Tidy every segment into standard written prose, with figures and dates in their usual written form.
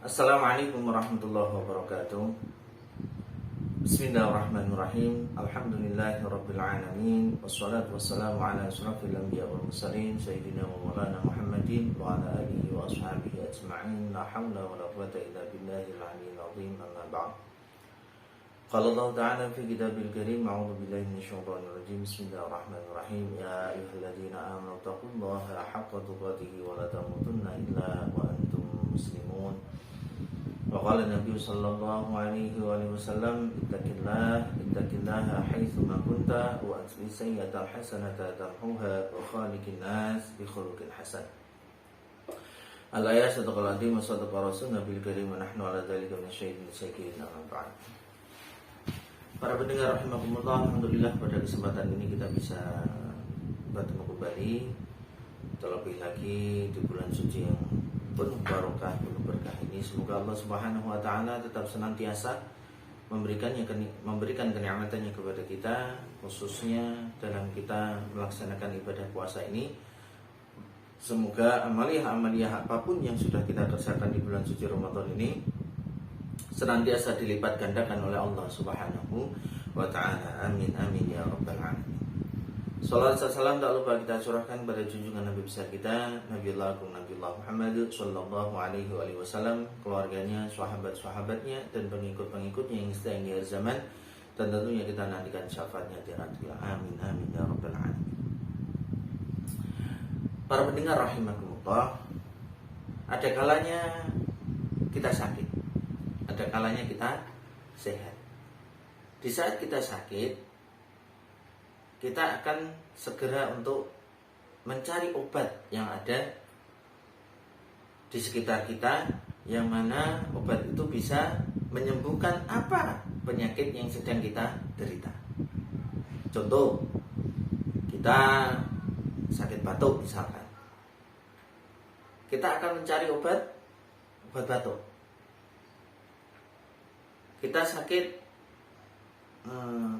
Assalamualaikum warahmatullahi wabarakatuh. Bismillahirrahmanirrahim. Alhamdulillahirabbil alamin. Wassalatu wassalamu ala asyrafil anbiya wal mursalin sayyidina wa maulana Muhammadin wa ala alihi wa ashabihi ajma'in. La haula wa la quwwata illa billahil aliyyil azim. Amma ba'd. Qala Allah ta'ala fi kitabil karim, a'udzu billahi minasyaitonir rajim. Bismillahirrahmanirrahim. Ya ayyuhalladzina amanu taqullaha haqqa tuqatih wa la tamutunna illa wa antum muslimun. Wa qala Nabi sallallahu alaihi wasallam, ittaqillaha haitsu ma kunta wa atbi sayyi'atal hasanata tamhuha wa khaliqin nas bi khuluqin hasan. Al-ayat sadaqal azim wa sadaqa rasul nabil karim wa nahnu ala dzalika minasyaitonir rajim. Amma ba'd. Para pendengar rahimakumullah, alhamdulillah pada kesempatan ini kita bisa bertemu kembali, terlebih lagi di bulan suci yang penuh barokah, penuh berkah ini. Semoga Allah Subhanahu wa taala tetap senantiasa memberikan kenikmatannya kepada kita, khususnya dalam kita melaksanakan ibadah puasa ini. Semoga amaliyah apapun yang sudah kita kerjakan di bulan suci Ramadan ini senantiasa dilipat gandakan oleh Allah Subhanahu wa taala. Amin amin ya rabbal alamin. Salat dan salam tak lupa kita curahkan pada junjungan Nabi besar kita, Nabiullah Muhammad sallallahu alaihi wasallam, keluarganya, sahabat-sahabatnya dan pengikut-pengikutnya yang setia hingga akhir zaman, dan tentunya kita nantikan syafaatnya di akhirat. Amin amin ya rabbal alamin. Para pendengar rahimakumullah, ada kalanya kita sakit, ada kalanya kita sehat. Di saat kita sakit, kita akan segera untuk mencari obat yang ada di sekitar kita, yang mana obat itu bisa menyembuhkan apa penyakit yang sedang kita derita. Contoh, kita sakit batuk misalkan, kita akan mencari obat batuk. Kita sakit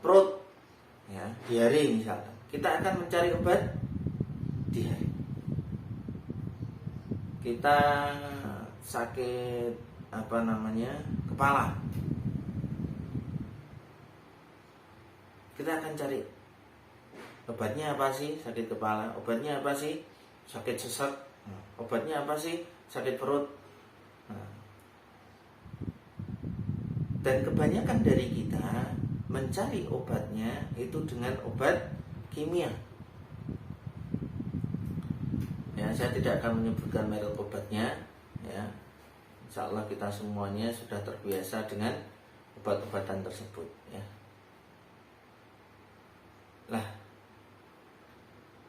perut, ya, diare misalkan, kita akan mencari obat diare. Kita sakit kepala, kita akan cari obatnya apa sih sakit kepala, obatnya apa sih sakit sesak, obatnya apa sih sakit perut. Dan kebanyakan dari kita mencari obatnya itu dengan obat kimia. Ya, saya tidak akan menyebutkan merek obatnya. Ya, insya Allah kita semuanya sudah terbiasa dengan obat-obatan tersebut. Ya. Lah,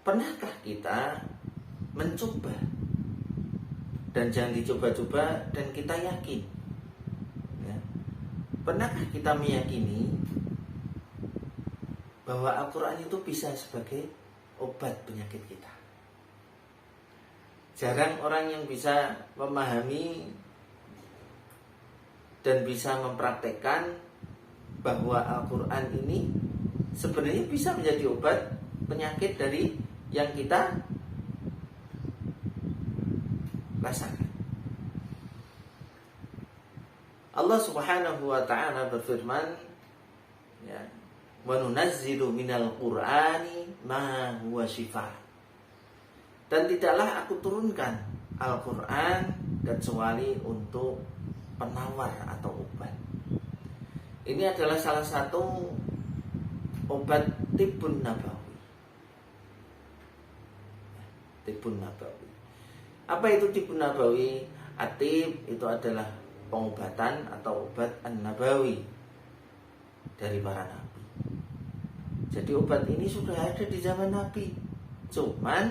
pernahkah kita mencoba? Dan jangan dicoba-coba dan kita yakin. Ya. Pernahkah kita meyakini bahwa Al-Quran itu bisa sebagai obat penyakit kita? Jarang orang yang bisa memahami dan bisa mempraktekkan bahwa Al-Quran ini sebenarnya bisa menjadi obat penyakit dari yang kita rasakan. Allah Subhanahu wa ta'ala berfirman, ya, wa nunazzilu minal qur'ani ma huwa shifaa. Dan tidaklah aku turunkan Al-Quran kecuali untuk penawar atau obat. Ini adalah salah satu obat tibbun nabawi. Tibbun nabawi. Apa itu tibbun nabawi? Atib itu adalah pengobatan atau obat an-nabawi dari para nabi. Jadi obat ini sudah ada di zaman Nabi. Cuman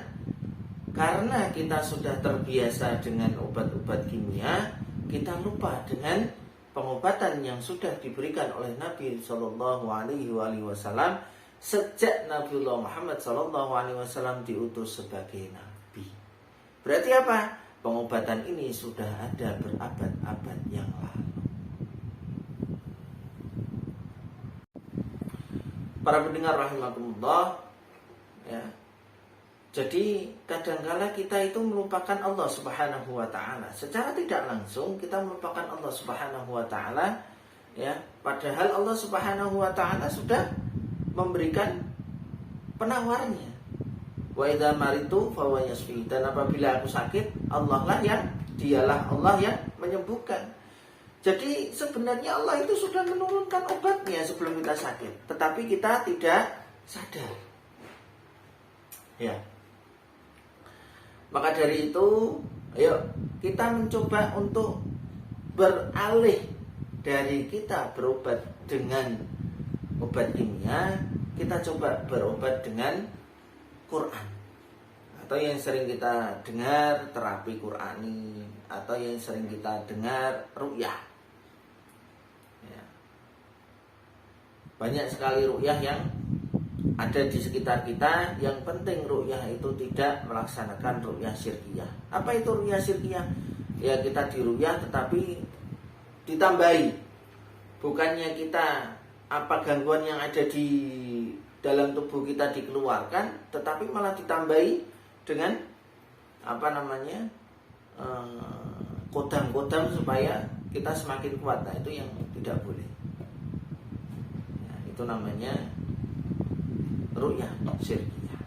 karena kita sudah terbiasa dengan obat-obat kimia, kita lupa dengan pengobatan yang sudah diberikan oleh Nabi Shallallahu Alaihi Wasallam sejak Nabiullah Muhammad Shallallahu Alaihi Wasallam diutus sebagai nabi. Berarti apa? Pengobatan ini sudah ada berabad-abad yang lalu. Para pendengar rahimakumullah, ya, Jadi kadangkala kita itu melupakan Allah Subhanahu wa taala. Secara tidak langsung kita melupakan Allah Subhanahu wa taala, ya, padahal Allah Subhanahu wa taala sudah memberikan penawarnya. Wa idza maritu fa huwa yashfi. Dan apabila aku sakit, dialah Allah yang menyembuhkan. Jadi sebenarnya Allah itu sudah menurunkan obatnya sebelum kita sakit, tetapi kita tidak sadar. Ya. Maka dari itu, ayo kita mencoba untuk beralih dari kita berobat dengan obat kimia, kita coba berobat dengan Quran. Atau yang sering kita dengar terapi Qurani, atau yang sering kita dengar ruqyah. Ya. Banyak sekali ruqyah yang ada di sekitar kita. Yang penting ruqyah itu tidak melaksanakan ruqyah syirkiyah. Apa itu ruqyah syirkiyah? Ya, kita diruqyah tetapi ditambahi. Bukannya kita apa gangguan yang ada di dalam tubuh kita dikeluarkan, tetapi malah ditambahi dengan kodam-kodam supaya kita semakin kuat. Nah, itu yang tidak boleh. Ya, itu namanya ruqyah syirkiyah.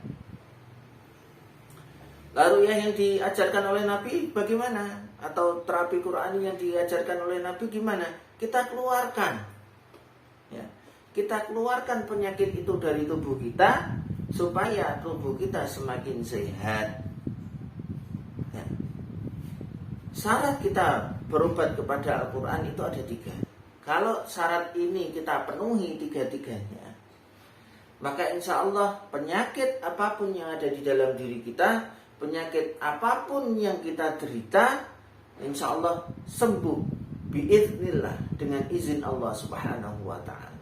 Lalu yang diajarkan oleh Nabi bagaimana? Atau terapi Qur'ani yang diajarkan oleh Nabi gimana? Kita keluarkan, ya, kita keluarkan penyakit itu dari tubuh kita supaya tubuh kita semakin sehat. Ya. Syarat kita berobat kepada Al-Quran itu ada 3. Kalau syarat ini kita penuhi 3-tiganya, maka insya Allah penyakit apapun yang ada di dalam diri kita, penyakit apapun yang kita derita, insya Allah sembuh biiznillah, dengan izin Allah Subhanahu wa ta'ala.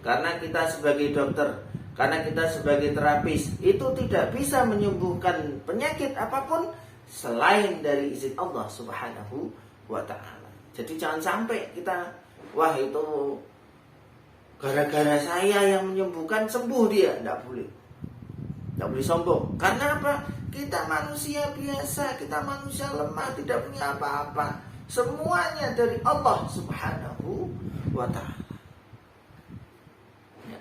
Karena kita sebagai dokter, karena kita sebagai terapis, itu tidak bisa menyembuhkan penyakit apapun selain dari izin Allah Subhanahu wa ta'ala. Jadi jangan sampai kita, wah itu gara-gara saya yang menyembuhkan sembuh dia. Tidak boleh. Tidak boleh sombong. Karena apa? Kita manusia biasa, kita manusia lemah, tidak punya apa-apa. Semuanya dari Allah Subhanahu wa ta'ala. Ya.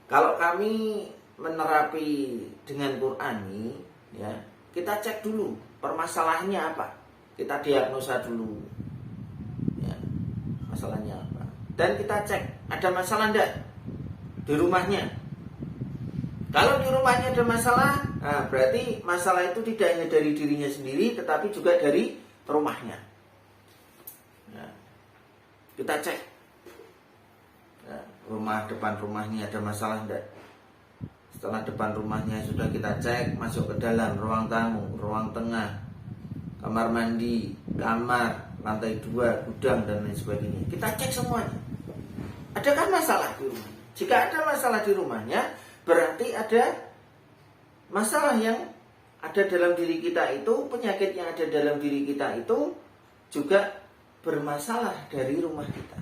Kalau kami menerapi dengan Qur'ani, ya, kita cek dulu permasalahannya apa. Kita diagnosa dulu, ya, masalahnya apa. Dan kita cek ada masalah enggak di rumahnya. Kalau di rumahnya ada masalah, nah berarti masalah itu tidak hanya dari dirinya sendiri, tetapi juga dari rumahnya. Nah, kita cek, nah, depan rumahnya ada masalah enggak. Setelah depan rumahnya sudah kita cek, masuk ke dalam ruang tamu, ruang tengah, kamar mandi, kamar, lantai 2, gudang dan lain sebagainya. Kita cek semuanya. Adakah masalah di rumahnya? Jika ada masalah di rumahnya, berarti ada masalah yang ada dalam diri kita itu, penyakit yang ada dalam diri kita itu juga bermasalah dari rumah kita.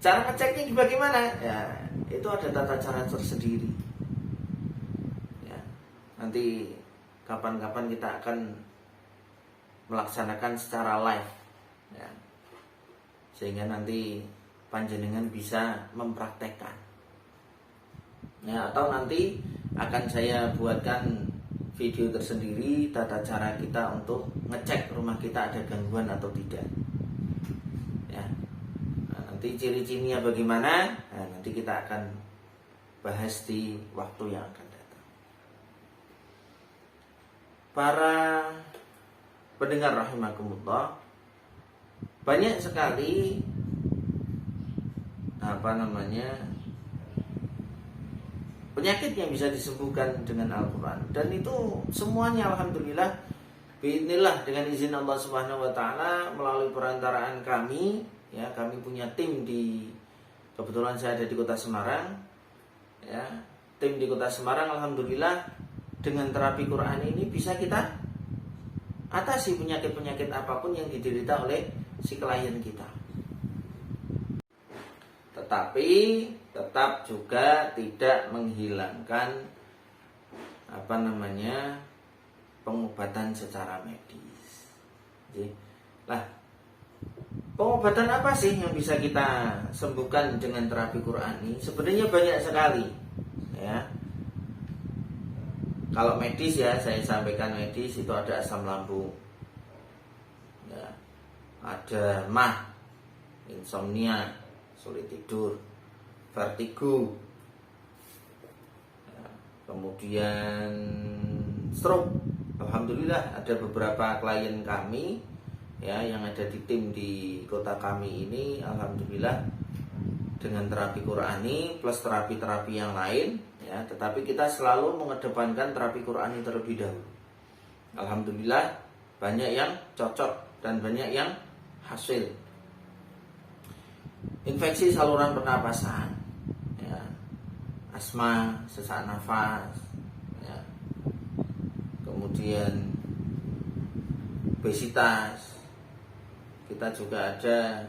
Cara ngeceknya bagaimana? Ya, itu ada tata cara tersendiri. Ya, nanti kapan-kapan kita akan melaksanakan secara live, ya, sehingga nanti panjenengan bisa mempraktekkan, ya, atau nanti akan saya buatkan video tersendiri tata cara kita untuk ngecek rumah kita ada gangguan atau tidak, ya. Nah, nanti ciri-cirinya bagaimana, nah, nanti kita akan bahas di waktu yang akan datang. Para pendengar rahimakumullah, banyak sekali penyakit yang bisa disembuhkan dengan Al-Quran, dan itu semuanya alhamdulillah biidznillah dengan izin Allah Subhanahu wa ta'ala melalui perantaraan kami, ya, kami punya tim kebetulan saya ada di Kota Semarang, ya, tim di Kota Semarang alhamdulillah dengan terapi Quran ini bisa kita atasi penyakit-penyakit apapun yang diderita oleh si klien kita. tetapi tetap juga tidak menghilangkan pengobatan secara medis. Jadi, pengobatan apa sih yang bisa kita sembuhkan dengan terapi Qur'ani? Sebenarnya banyak sekali, ya. Kalau medis ya, saya sampaikan medis itu ada asam lambung, ya, ada mah, insomnia, sulit tidur, vertigo, ya, kemudian stroke. Alhamdulillah ada beberapa klien kami, ya, yang ada di tim di kota kami ini, alhamdulillah dengan terapi Qur'ani plus terapi-terapi yang lain, ya, tetapi kita selalu mengedepankan terapi Qur'ani terlebih dahulu. Alhamdulillah banyak yang cocok dan banyak yang hasil. Infeksi saluran pernapasan, ya, asma, sesak nafas, ya, kemudian obesitas. Kita juga ada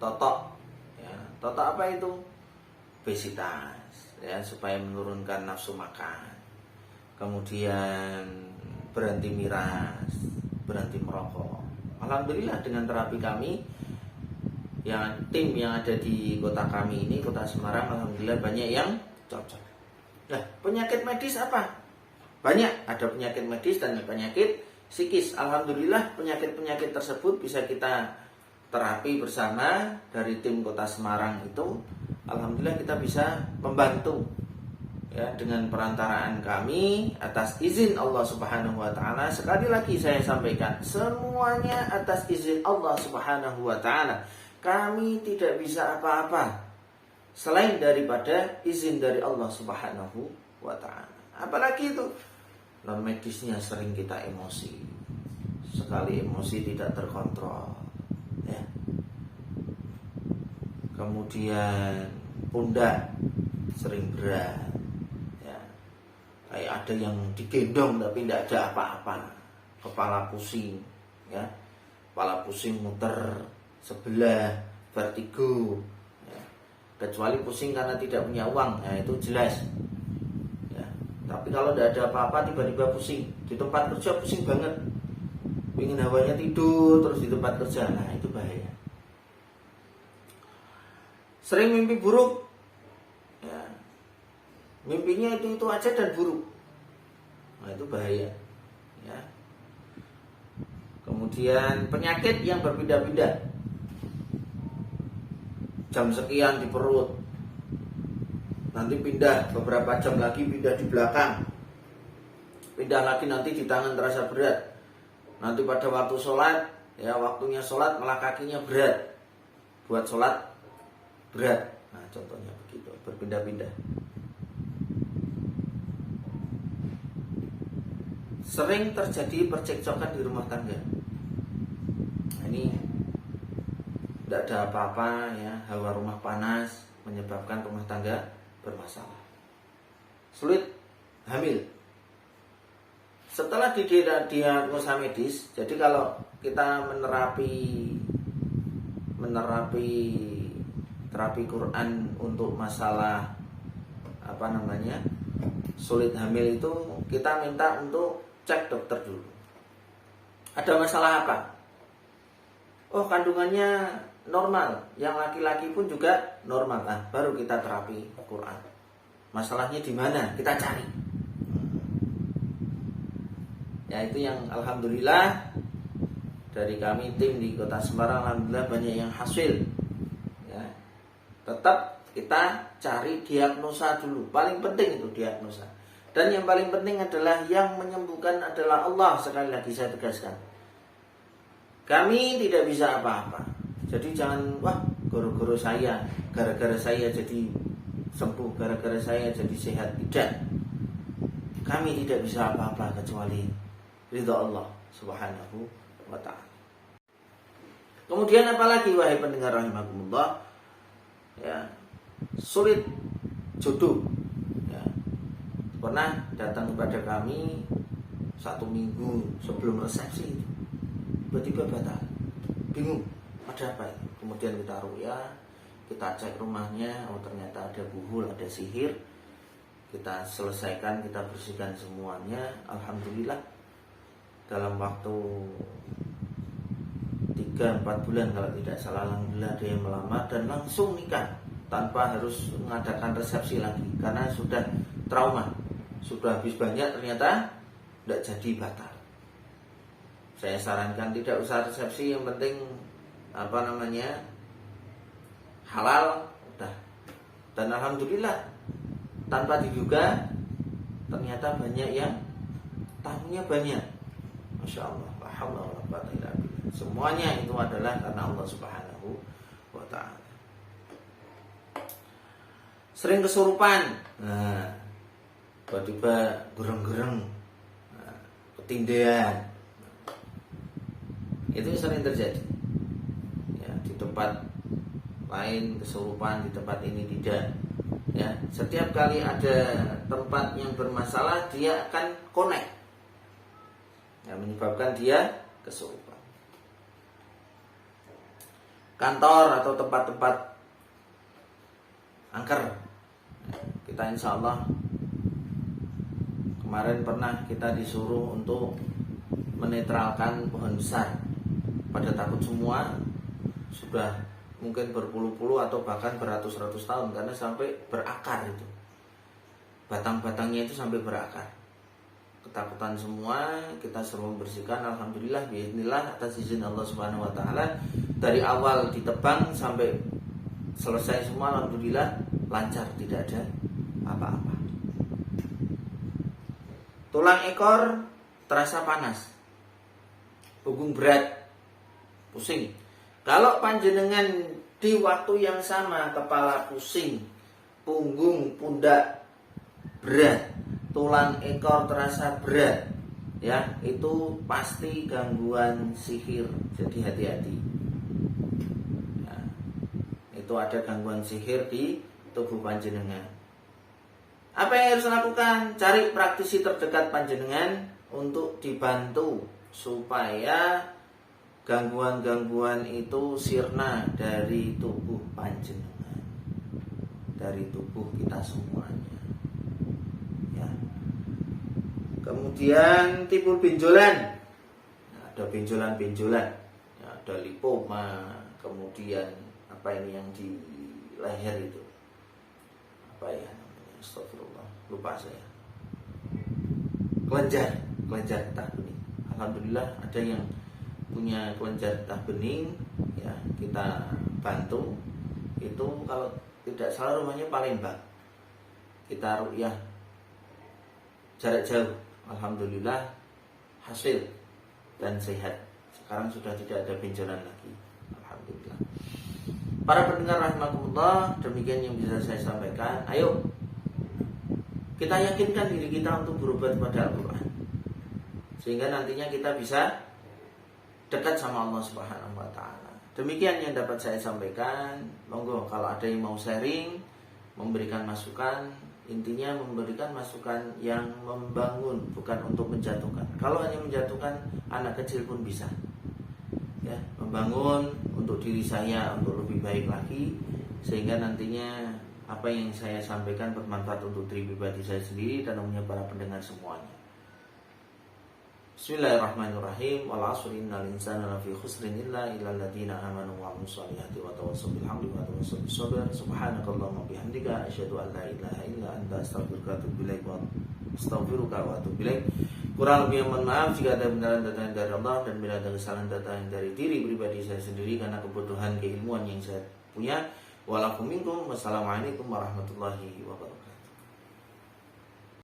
totok, ya. Totok apa itu? Obesitas, ya, supaya menurunkan nafsu makan. Kemudian berhenti miras, berhenti merokok. Alhamdulillah dengan terapi kami, yang tim yang ada di kota kami ini, kota Semarang, alhamdulillah banyak yang cocok. Nah, penyakit medis apa? Banyak, ada penyakit medis dan penyakit psikis. Alhamdulillah penyakit-penyakit tersebut bisa kita terapi bersama dari tim kota Semarang itu. Alhamdulillah kita bisa membantu, ya, dengan perantaraan kami atas izin Allah Subhanahu wa taala. Sekali lagi saya sampaikan, semuanya atas izin Allah Subhanahu wa taala. Kami tidak bisa apa-apa selain daripada izin dari Allah Subhanahu wa taala. Apalagi itu non medisnya sering kita emosi. Sekali emosi tidak terkontrol, ya. Kemudian pundak sering berat, ya. Kayak ada yang digendong tapi tidak ada apa-apa. Kepala pusing, ya. Kepala pusing muter sebelah, vertigo, ya. Kecuali pusing karena tidak punya uang, ya, itu jelas, ya. Tapi kalau tidak ada apa-apa tiba-tiba pusing, di tempat kerja pusing banget, ingin hawanya tidur terus di tempat kerja, nah itu bahaya. Sering mimpi buruk, ya. Mimpinya itu aja dan buruk, nah itu bahaya, ya. Kemudian penyakit yang berpindah-pindah, jam sekian di perut, nanti pindah beberapa jam lagi pindah di belakang, pindah lagi nanti di tangan terasa berat, nanti pada waktu sholat, ya, waktunya sholat malah kakinya berat, buat sholat berat. Nah contohnya begitu, berpindah-pindah. Sering terjadi percekcokan di rumah tangga. Nah, ini tidak ada apa-apa, ya, hawa rumah panas menyebabkan rumah tangga bermasalah. Sulit hamil. Setelah didiagnosa medis, jadi kalau kita menerapi terapi Quran untuk masalah sulit hamil itu, kita minta untuk cek dokter dulu. Ada masalah apa? Oh, kandungannya normal, yang laki-laki pun juga normal. Nah, baru kita terapi Quran. Masalahnya di mana? Kita cari. Ya, itu yang alhamdulillah dari kami tim di Kota Semarang, alhamdulillah banyak yang hasil. Ya. Tetap kita cari diagnosa dulu. Paling penting itu diagnosa. Dan yang paling penting adalah yang menyembuhkan adalah Allah. Sekali lagi saya tegaskan, kami tidak bisa apa-apa. Jadi jangan, wah, gara-gara saya jadi sembuh, gara-gara saya jadi sehat. Tidak. Kami tidak bisa apa-apa kecuali ridha Allah Subhanahu wa ta'ala. Kemudian apalagi wahai pendengar rahimakumullah, ya, sulit jodoh, ya. Pernah datang kepada kami 1 minggu sebelum resepsi, tiba-tiba batal, bingung ada apa itu. Kemudian kita ruqyah, kita cek rumahnya, oh ternyata ada buhul, ada sihir, kita selesaikan, kita bersihkan semuanya. Alhamdulillah dalam waktu 3-4 bulan kalau tidak salah, alhamdulillah ada yang melamar dan langsung nikah tanpa harus mengadakan resepsi lagi, karena sudah trauma, sudah habis banyak ternyata tidak jadi, batal. Saya sarankan tidak usah resepsi, yang penting halal udah. Dan alhamdulillah tanpa diduga ternyata banyak yang tamunya banyak. Masya Allah, la haula wala quwwata illa billah. Semuanya itu adalah karena Allah Subhanahu wa ta'ala. Sering kesurupan, tiba-tiba gereng-gereng, ketindihan, itu sering terjadi. Ya, di tempat lain kesurupan, di tempat ini tidak. Ya, setiap kali ada tempat yang bermasalah, dia akan connect, yang menyebabkan dia kesurupan. Kantor atau tempat-tempat angker, kita insya Allah kemarin pernah kita disuruh untuk menetralkan pohon besar. Pada takut semua, sudah mungkin berpuluh-puluh atau bahkan beratus-ratus tahun, karena sampai berakar itu, batang-batangnya itu sampai berakar. Ketakutan semua, kita suruh membersihkan. Alhamdulillah, biiznillah, atas izin Allah Subhanahu wa ta'ala, dari awal ditebang sampai selesai semua, alhamdulillah lancar, tidak ada apa-apa. Tulang ekor terasa panas, punggung berat, pusing. Kalau panjenengan di waktu yang sama kepala pusing, punggung, pundak berat, tulang ekor terasa berat, ya, itu pasti gangguan sihir. Jadi hati-hati. Ya, itu ada gangguan sihir di tubuh panjenengan. Apa yang harus dilakukan? Cari praktisi terdekat panjenengan untuk dibantu supaya gangguan-gangguan itu sirna dari tubuh panjenengan, dari tubuh kita semuanya. Ya. Kemudian timbul benjolan, ada benjolan-benjolan, ya, ada lipoma, kemudian apa ini yang di leher itu, apa ya namanya? Astagfirullah, lupa saya. Kelenjar getah bening. Alhamdulillah ada yang punya kelenjar getah bening, ya, kita bantu. Itu kalau tidak salah rumahnya Palembang, kita ruqyah jarak jauh, alhamdulillah hasil dan sehat. Sekarang sudah tidak ada benjolan lagi, alhamdulillah. Para pendengar rahimakumullah, demikian yang bisa saya sampaikan. Ayo kita yakinkan diri kita untuk berobat pada Al-Quran, sehingga nantinya kita bisa dekat sama Allah Subhanahu wa ta'ala. Demikian yang dapat saya sampaikan. Monggo kalau ada yang mau sharing, memberikan masukan, intinya memberikan masukan yang membangun, bukan untuk menjatuhkan. Kalau hanya menjatuhkan, anak kecil pun bisa, ya, membangun untuk diri saya untuk lebih baik lagi, sehingga nantinya apa yang saya sampaikan bermanfaat untuk diri pribadi saya sendiri dan umumnya para pendengar semuanya. Bismillahirrahmanirrahim. Wal 'asri innal insana lafi khusrin illa alladziina aamanu wa 'amilus shalihati wa tawassaw bil haqqi wa tawassaw bis sabr. Subhanakallahumma bihamdika asyhadu an la ilaha illa anta astaghfiruka wa atubu ilaik. Kurang lebih mohon maaf jika ada benaran datang dari Allah dan bila ada kesalahan datang dari diri pribadi saya sendiri karena kebutuhan keilmuan yang saya punya. Walakum minkum. Wassalamualaikum warahmatullahi wabarakatuh.